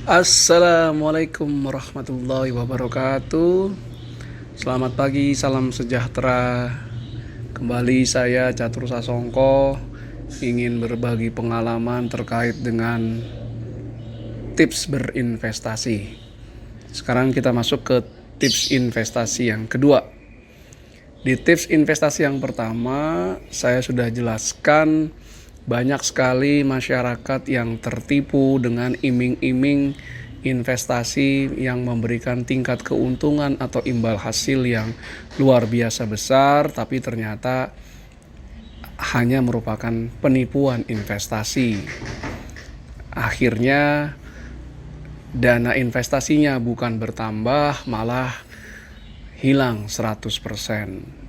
Assalamualaikum warahmatullahi wabarakatuh. Selamat pagi, salam sejahtera. Kembali saya Catur Sasongko ingin berbagi pengalaman terkait dengan tips berinvestasi. Sekarang kita masuk ke tips investasi yang kedua. Di tips investasi yang pertama, saya sudah jelaskan banyak sekali masyarakat yang tertipu dengan iming-iming investasi yang memberikan tingkat keuntungan atau imbal hasil yang luar biasa besar, tapi ternyata hanya merupakan penipuan investasi. Akhirnya dana investasinya bukan bertambah, malah hilang 100%.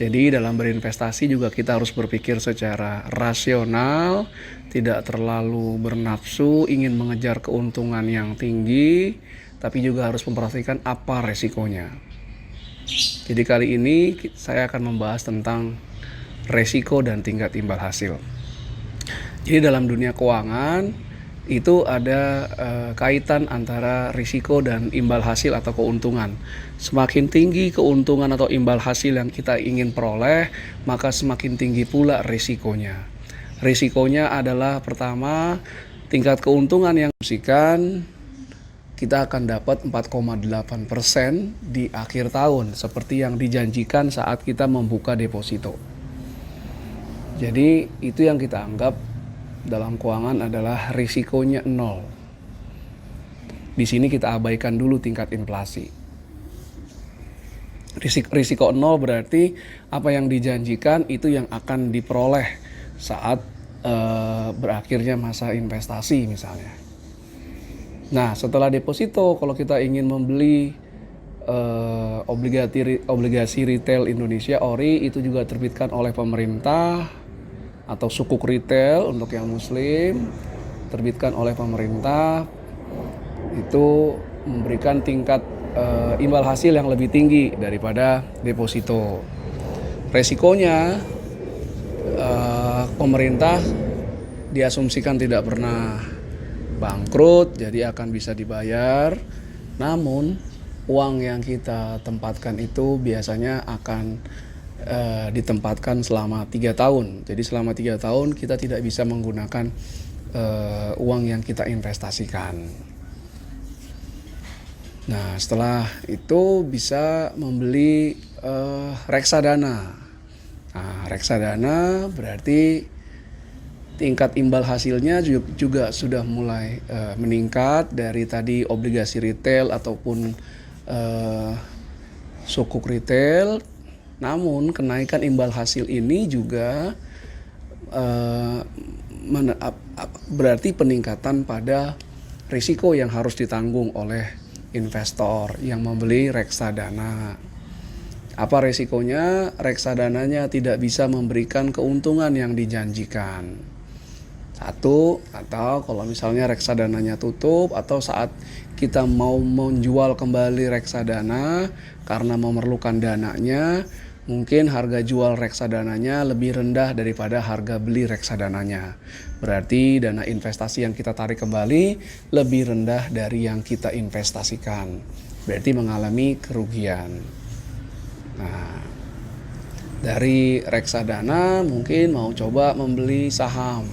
Jadi dalam berinvestasi juga kita harus berpikir secara rasional, tidak terlalu bernafsu, ingin mengejar keuntungan yang tinggi, tapi juga harus memperhatikan apa resikonya. Jadi kali ini saya akan membahas tentang resiko dan tingkat imbal hasil. Jadi dalam dunia keuangan itu ada kaitan antara risiko dan imbal hasil atau keuntungan. Semakin tinggi keuntungan atau imbal hasil yang kita ingin peroleh, maka semakin tinggi pula risikonya. Risikonya adalah pertama, tingkat keuntungan yang kita akan dapat 4,8% di akhir tahun, seperti yang dijanjikan saat kita membuka deposito. Jadi itu yang kita anggap dalam keuangan adalah risikonya 0. Di sini kita abaikan dulu tingkat inflasi. Risiko 0 berarti apa yang dijanjikan itu yang akan diperoleh saat berakhirnya masa investasi misalnya. Nah, setelah deposito, kalau kita ingin membeli obligasi retail Indonesia ORI, itu juga terbitkan oleh pemerintah, atau sukuk retail untuk yang muslim, terbitkan oleh pemerintah, itu memberikan tingkat imbal hasil yang lebih tinggi daripada deposito. Resikonya pemerintah diasumsikan tidak pernah bangkrut, jadi akan bisa dibayar. Namun uang yang kita tempatkan itu biasanya akan ditempatkan selama 3 tahun. Jadi selama 3 tahun kita tidak bisa menggunakan uang yang kita investasikan. Nah, setelah itu bisa membeli reksadana. Nah, reksadana berarti tingkat imbal hasilnya juga sudah mulai meningkat dari tadi obligasi retail ataupun sukuk retail. Namun kenaikan imbal hasil ini juga berarti peningkatan pada risiko yang harus ditanggung oleh investor yang membeli reksadana. Apa risikonya? Reksadananya tidak bisa memberikan keuntungan yang dijanjikan. Satu, atau kalau misalnya reksadananya tutup, atau saat kita mau menjual kembali reksadana karena memerlukan dananya, mungkin harga jual reksadananya lebih rendah daripada harga beli reksadananya. Berarti dana investasi yang kita tarik kembali lebih rendah dari yang kita investasikan. Berarti mengalami kerugian. Nah, dari reksadana mungkin mau coba membeli saham.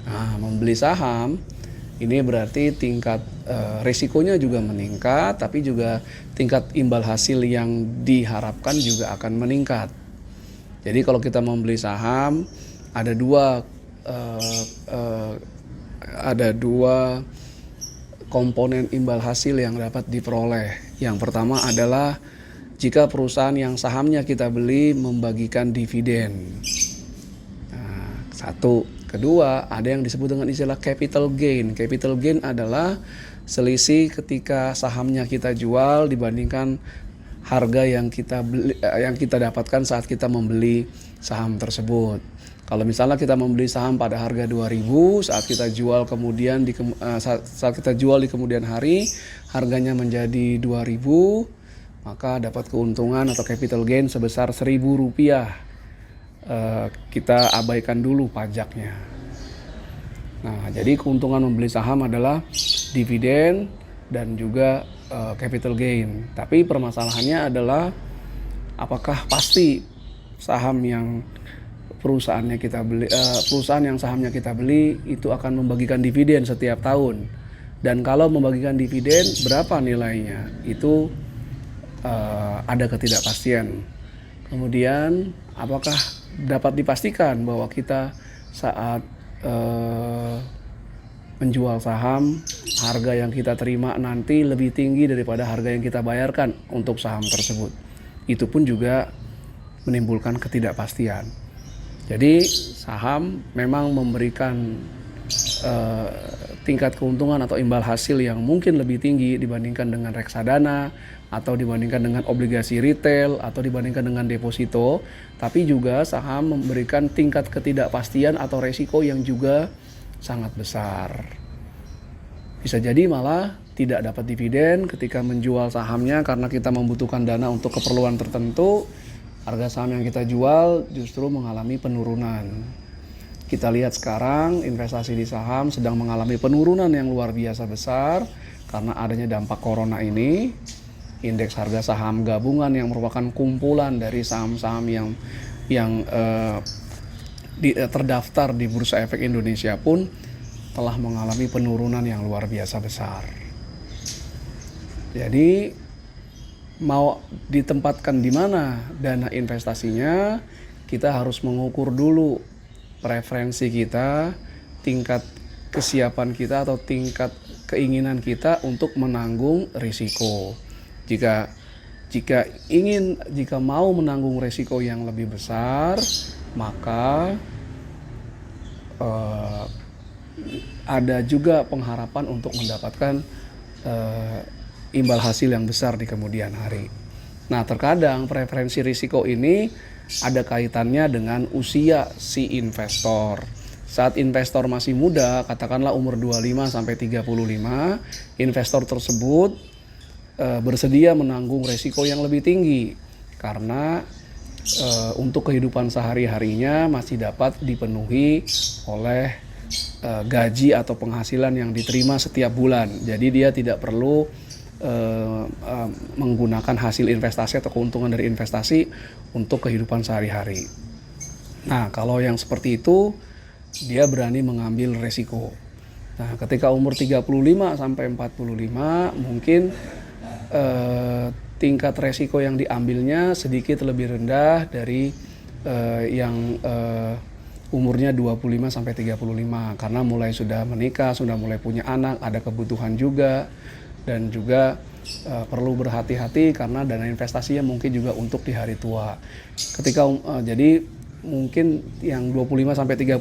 Nah, membeli saham ini berarti tingkat risikonya juga meningkat, tapi juga tingkat imbal hasil yang diharapkan juga akan meningkat. Jadi kalau kita membeli saham, ada dua komponen imbal hasil yang dapat diperoleh. Yang pertama adalah jika perusahaan yang sahamnya kita beli membagikan dividen. Nah, satu. Kedua, ada yang disebut dengan istilah capital gain. Capital gain adalah selisih ketika sahamnya kita jual dibandingkan harga yang kita dapatkan saat kita membeli saham tersebut. Kalau misalnya kita membeli saham pada harga 2.000, saat kita jual di kemudian hari harganya menjadi 2.000, maka dapat keuntungan atau capital gain sebesar Rp1.000. Kita abaikan dulu pajaknya. Nah, jadi keuntungan membeli saham adalah dividen dan juga capital gain. Tapi permasalahannya adalah apakah pasti saham yang perusahaannya kita beli, perusahaan yang sahamnya kita beli itu akan membagikan dividen setiap tahun, dan kalau membagikan dividen berapa nilainya, itu ada ketidakpastian. Kemudian apakah dapat dipastikan bahwa kita saat menjual saham, harga yang kita terima nanti lebih tinggi daripada harga yang kita bayarkan untuk saham tersebut. Itu pun juga menimbulkan ketidakpastian. Jadi saham memang memberikan tingkat keuntungan atau imbal hasil yang mungkin lebih tinggi dibandingkan dengan reksadana, atau dibandingkan dengan obligasi retail, atau dibandingkan dengan deposito. Tapi juga saham memberikan tingkat ketidakpastian atau resiko yang juga sangat besar. Bisa jadi malah tidak dapat dividen ketika menjual sahamnya karena kita membutuhkan dana untuk keperluan tertentu. Harga saham yang kita jual justru mengalami penurunan. Kita lihat sekarang investasi di saham sedang mengalami penurunan yang luar biasa besar karena adanya dampak corona ini. Indeks harga saham gabungan yang merupakan kumpulan dari saham-saham yang terdaftar di Bursa Efek Indonesia pun telah mengalami penurunan yang luar biasa besar. Jadi mau ditempatkan di mana dana investasinya, kita harus mengukur dulu preferensi kita, tingkat kesiapan kita atau tingkat keinginan kita untuk menanggung risiko. Jika mau menanggung risiko yang lebih besar, maka ada juga pengharapan untuk mendapatkan imbal hasil yang besar di kemudian hari. Nah, terkadang preferensi risiko ini ada kaitannya dengan usia si investor. Saat investor masih muda, katakanlah umur 25 sampai 35, investor tersebut bersedia menanggung risiko yang lebih tinggi karena untuk kehidupan sehari-harinya masih dapat dipenuhi oleh gaji atau penghasilan yang diterima setiap bulan. Jadi dia tidak perlu menggunakan hasil investasi atau keuntungan dari investasi untuk kehidupan sehari-hari. Nah, kalau yang seperti itu dia berani mengambil resiko. Nah, ketika umur 35 sampai 45 mungkin tingkat resiko yang diambilnya sedikit lebih rendah dari yang umurnya 25 sampai 35 karena mulai sudah menikah, sudah mulai punya anak, ada kebutuhan juga, dan juga perlu berhati-hati karena dana investasinya mungkin juga untuk di hari tua. Jadi mungkin yang 25 sampai 35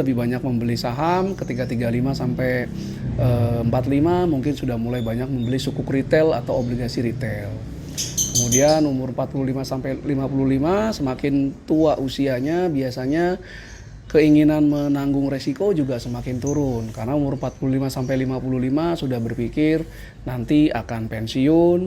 lebih banyak membeli saham, ketika 35 sampai 45 mungkin sudah mulai banyak membeli sukuk retail atau obligasi retail. Kemudian umur 45 sampai 55 semakin tua usianya biasanya keinginan menanggung resiko juga semakin turun karena umur 45 sampai 55 sudah berpikir nanti akan pensiun.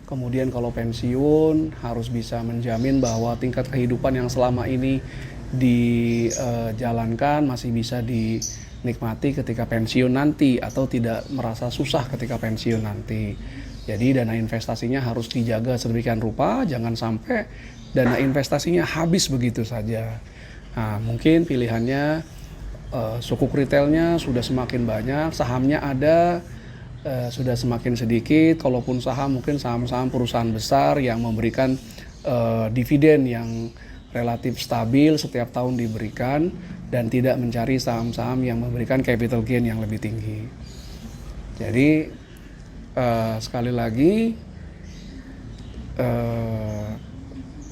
Kemudian kalau pensiun harus bisa menjamin bahwa tingkat kehidupan yang selama ini dijalankan masih bisa dinikmati ketika pensiun nanti atau tidak merasa susah ketika pensiun nanti. Jadi dana investasinya harus dijaga sedemikian rupa, jangan sampai dana investasinya habis begitu saja. Nah, mungkin pilihannya sukuk retailnya sudah semakin banyak, sahamnya ada sudah semakin sedikit. Kalaupun saham, mungkin saham-saham perusahaan besar yang memberikan dividen yang relatif stabil setiap tahun diberikan, dan tidak mencari saham-saham yang memberikan capital gain yang lebih tinggi. Jadi sekali lagi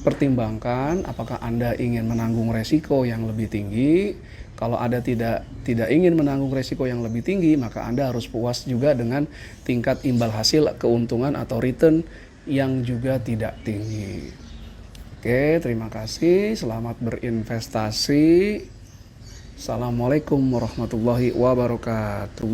pertimbangkan apakah Anda ingin menanggung resiko yang lebih tinggi. Kalau Anda tidak ingin menanggung resiko yang lebih tinggi, maka Anda harus puas juga dengan tingkat imbal hasil keuntungan atau return yang juga tidak tinggi. Oke, terima kasih. Selamat berinvestasi. Assalamualaikum warahmatullahi wabarakatuh.